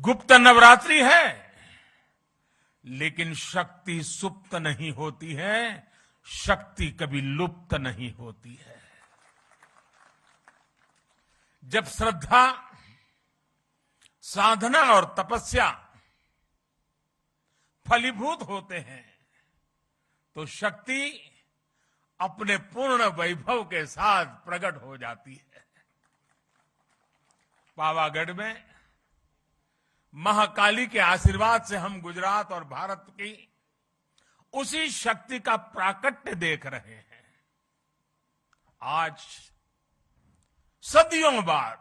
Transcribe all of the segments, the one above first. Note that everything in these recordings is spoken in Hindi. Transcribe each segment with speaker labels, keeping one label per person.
Speaker 1: गुप्त नवरात्रि है, लेकिन शक्ति सुप्त नहीं होती है, शक्ति कभी लुप्त नहीं होती है। जब श्रद्धा, साधना और तपस्या फलीभूत होते हैं तो शक्ति अपने पूर्ण वैभव के साथ प्रकट हो जाती है। पावागढ़ में महाकाली के आशीर्वाद से हम गुजरात और भारत की उसी शक्ति का प्राकट्य देख रहे हैं। आज सदियों बाद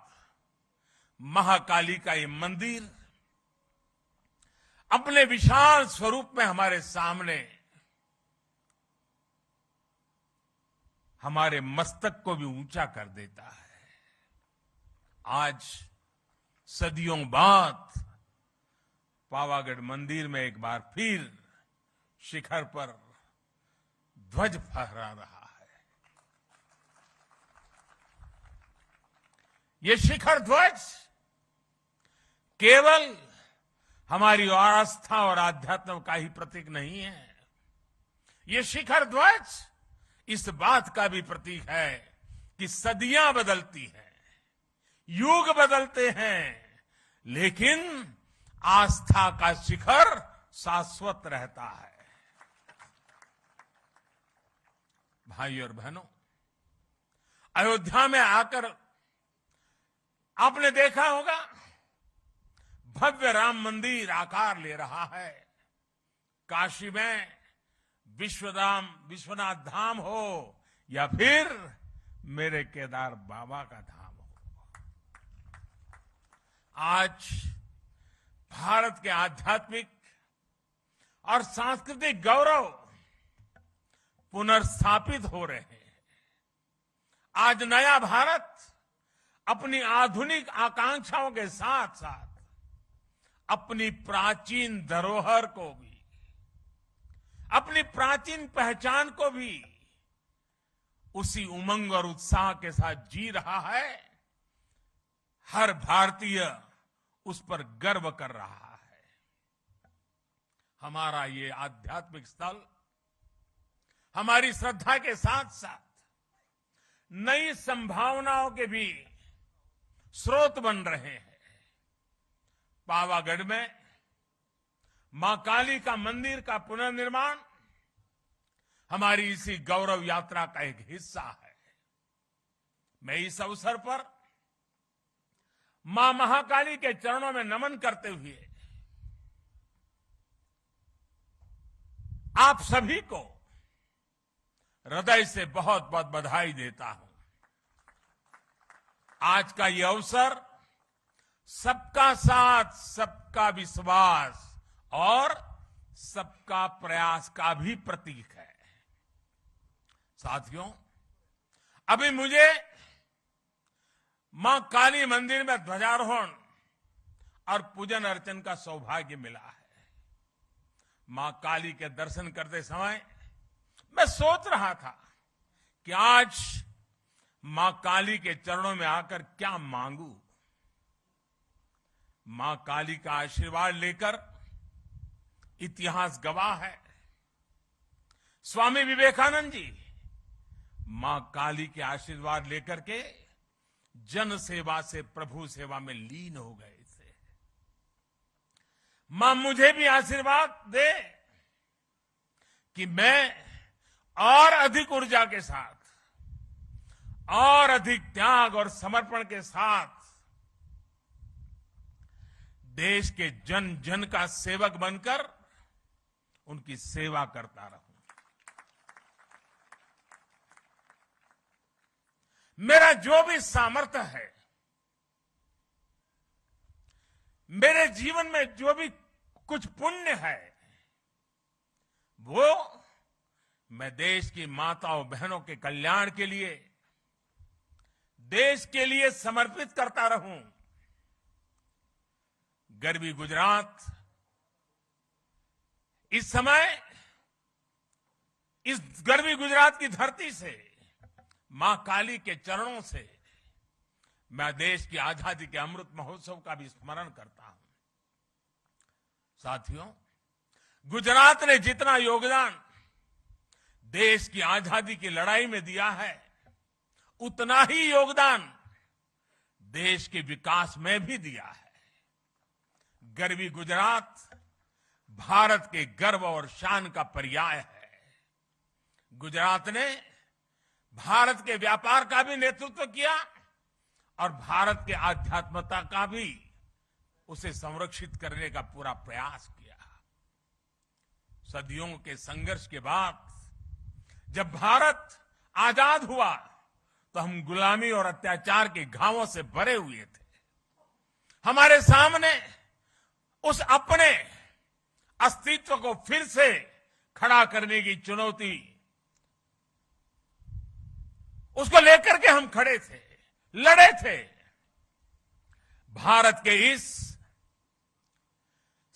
Speaker 1: महाकाली का ये मंदिर अपने विशाल स्वरूप में हमारे सामने हमारे मस्तक को भी ऊंचा कर देता है। आज सदियों बाद पावागढ़ मंदिर में एक बार फिर शिखर पर ध्वज फहरा रहा है। ये शिखर ध्वज केवल हमारी आस्था और आध्यात्म का ही प्रतीक नहीं है। ये शिखर ध्वज इस बात का भी प्रतीक है कि सदियां बदलती हैं, युग बदलते हैं, लेकिन आस्था का शिखर शाश्वत रहता है। भाई और बहनों, अयोध्या में आकर आपने देखा होगा भव्य राम मंदिर आकार ले रहा है। काशी में विश्वनाथ धाम हो या फिर मेरे केदार बाबा का धाम हो, आज भारत के आध्यात्मिक और सांस्कृतिक गौरव पुनर्स्थापित हो रहे हैं। आज नया भारत अपनी आधुनिक आकांक्षाओं के साथ साथ अपनी प्राचीन धरोहर को भी, अपनी प्राचीन पहचान को भी उसी उमंग और उत्साह के साथ जी रहा है। हर भारतीय उस पर गर्व कर रहा है। हमारा ये आध्यात्मिक स्थल हमारी श्रद्धा के साथ साथ नई संभावनाओं के भी स्रोत बन रहे हैं। पावागढ़ में मां काली का मंदिर का पुनर्निर्माण हमारी इसी गौरव यात्रा का एक हिस्सा है। मैं इस अवसर पर मां महाकाली के चरणों में नमन करते हुए आप सभी को हृदय से बहुत बहुत बधाई देता हूं। आज का ये अवसर सबका साथ, सबका विश्वास और सबका प्रयास का भी प्रतीक है। साथियों, अभी मुझे मां काली मंदिर में ध्वजारोहण और पूजन अर्चन का सौभाग्य मिला है। मां काली के दर्शन करते समय मैं सोच रहा था कि आज मां काली के चरणों में आकर क्या मांगू। मां काली का आशीर्वाद लेकर इतिहास गवाह है, स्वामी विवेकानंद जी मां काली के आशीर्वाद लेकर के जन सेवा से प्रभु सेवा में लीन हो गए थे। मां मुझे भी आशीर्वाद दे कि मैं और अधिक ऊर्जा के साथ और अधिक त्याग और समर्पण के साथ देश के जन जन का सेवक बनकर उनकी सेवा करता रहूं। मेरा जो भी सामर्थ्य है, मेरे जीवन में जो भी कुछ पुण्य है, वो मैं देश की माताओं बहनों के कल्याण के लिए, देश के लिए समर्पित करता रहूं। गर्वी गुजरात इस समय इस गर्वी गुजरात की धरती से, मां काली के चरणों से मैं देश की आजादी के अमृत महोत्सव का भी स्मरण करता हूं। साथियों, गुजरात ने जितना योगदान देश की आजादी की लड़ाई में दिया है, उतना ही योगदान देश के विकास में भी दिया है। गर्वी गुजरात भारत के गर्व और शान का पर्याय है। गुजरात ने भारत के व्यापार का भी नेतृत्व किया और भारत के आध्यात्मता का भी उसे संरक्षित करने का पूरा प्रयास किया। सदियों के संघर्ष के बाद जब भारत आजाद हुआ तो हम गुलामी और अत्याचार के घावों से भरे हुए थे। हमारे सामने उस अपने अस्तित्व को फिर से खड़ा करने की चुनौती, उसको लेकर के हम खड़े थे, लड़े थे। भारत के इस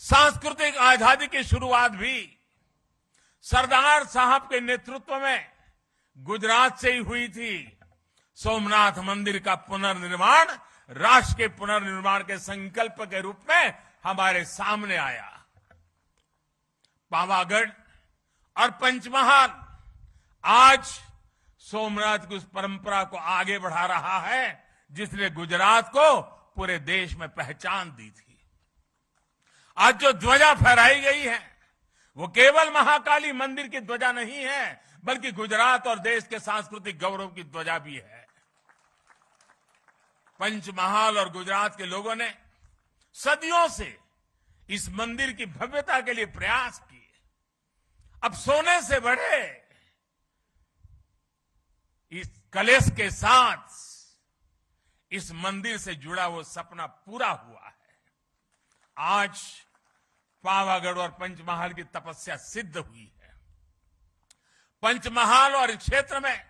Speaker 1: सांस्कृतिक आजादी की शुरुआत भी सरदार साहब के नेतृत्व में गुजरात से ही हुई थी। सोमनाथ मंदिर का पुनर्निर्माण राष्ट्र के पुनर्निर्माण के संकल्प के रूप में हमारे सामने आया। पावागढ़ और पंचमहाल आज सोमनाथ की उस परंपरा को आगे बढ़ा रहा है जिसने गुजरात को पूरे देश में पहचान दी थी। आज जो ध्वजा फहराई गई है वो केवल महाकाली मंदिर की ध्वजा नहीं है, बल्कि गुजरात और देश के सांस्कृतिक गौरव की ध्वजा भी है। पंचमहाल और गुजरात के लोगों ने सदियों से इस मंदिर की भव्यता के लिए प्रयास किए। अब सोने से बढ़े इस कलश के साथ इस मंदिर से जुड़ा वो सपना पूरा हुआ है। आज पावागढ़ और पंचमहाल की तपस्या सिद्ध हुई है। पंचमहाल और इस क्षेत्र में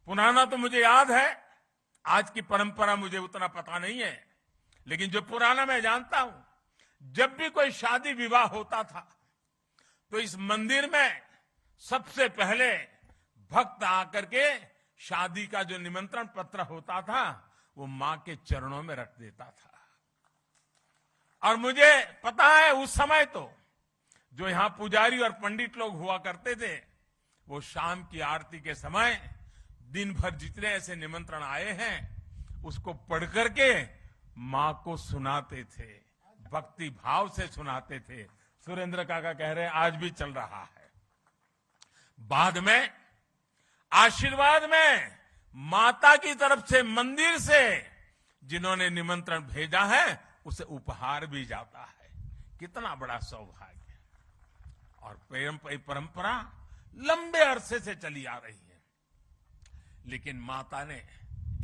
Speaker 1: पुराना तो मुझे याद है, आज की परंपरा मुझे उतना पता नहीं है, लेकिन जो पुराना मैं जानता हूं, जब भी कोई शादी विवाह होता था तो इस मंदिर में सबसे पहले भक्त आकर के शादी का जो निमंत्रण पत्र होता था वो मां के चरणों में रख देता था। और मुझे पता है उस समय तो जो यहां पुजारी और पंडित लोग हुआ करते थे वो शाम की आरती के समय दिन भर जितने ऐसे निमंत्रण आए हैं उसको पढ़ करके मां को सुनाते थे, भक्ति भाव से सुनाते थे। सुरेंद्र काका कह रहे हैं आज भी चल रहा है। बाद में आशीर्वाद में माता की तरफ से मंदिर से जिन्होंने निमंत्रण भेजा है उसे उपहार भी जाता है। कितना बड़ा सौभाग्य। और परंपरा लंबे अरसे से चली आ रही है, लेकिन माता ने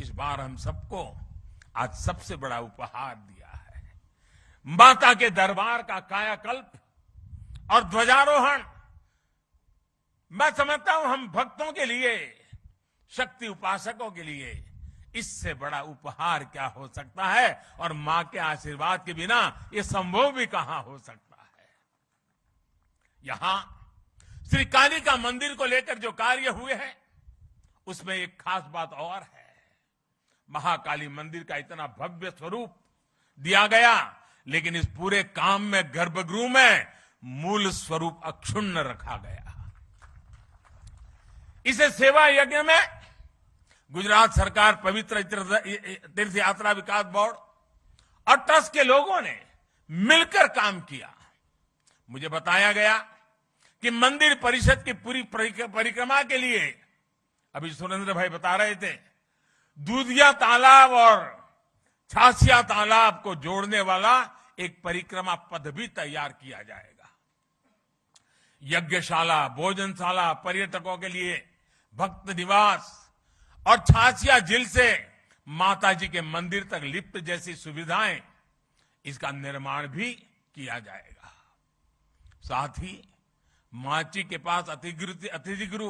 Speaker 1: इस बार हम सबको आज सबसे बड़ा उपहार दिया है। माता के दरबार का कायाकल्प और ध्वजारोहण। मैं समझता हूं हम भक्तों के लिए, शक्ति उपासकों के लिए इससे बड़ा उपहार क्या हो सकता है। और मां के आशीर्वाद के बिना ये संभव भी कहां हो सकता है। यहां श्री कालिका मंदिर को लेकर जो कार्य हुए हैं उसमें एक खास बात और है। महाकाली मंदिर का इतना भव्य स्वरूप दिया गया, लेकिन इस पूरे काम में गर्भगृह में मूल स्वरूप अक्षुण्ण रखा गया। इसे सेवा यज्ञ में गुजरात सरकार, पवित्र तीर्थ यात्रा विकास बोर्ड और ट्रस्ट के लोगों ने मिलकर काम किया। मुझे बताया गया कि मंदिर परिषद की पूरी परिक्रमा के लिए, अभी सुरेंद्र भाई बता रहे थे, दूधिया तालाब और छासिया तालाब को जोड़ने वाला एक परिक्रमा पथ भी तैयार किया जाएगा। यज्ञशाला, भोजनशाला, पर्यटकों के लिए भक्त निवास और छासिया झील से माताजी के मंदिर तक लिफ्ट जैसी सुविधाएं, इसका निर्माण भी किया जाएगा। साथ ही माची के पास अतिथि गृह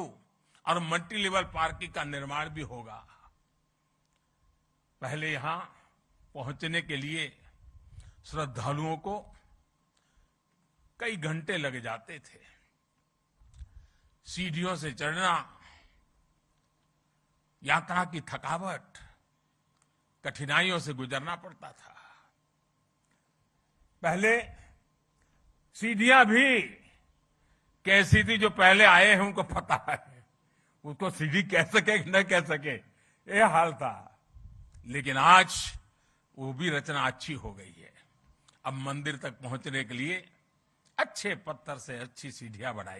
Speaker 1: और मल्टी लेवल पार्किंग का निर्माण भी होगा। पहले यहां पहुंचने के लिए श्रद्धालुओं को कई घंटे लग जाते थे। सीढ़ियों से चढ़ना, यात्रा की थकावट, कठिनाइयों से गुजरना पड़ता था। पहले सीढ़ियां भी कैसी थी, जो पहले आए हैं उनको पता है, उसको सीढ़ी कह सके कि न कह सके, ये हाल था। लेकिन आज वो भी रचना अच्छी हो गई है। अब मंदिर तक पहुंचने के लिए अच्छे पत्थर से अच्छी सीढ़ियां बनाई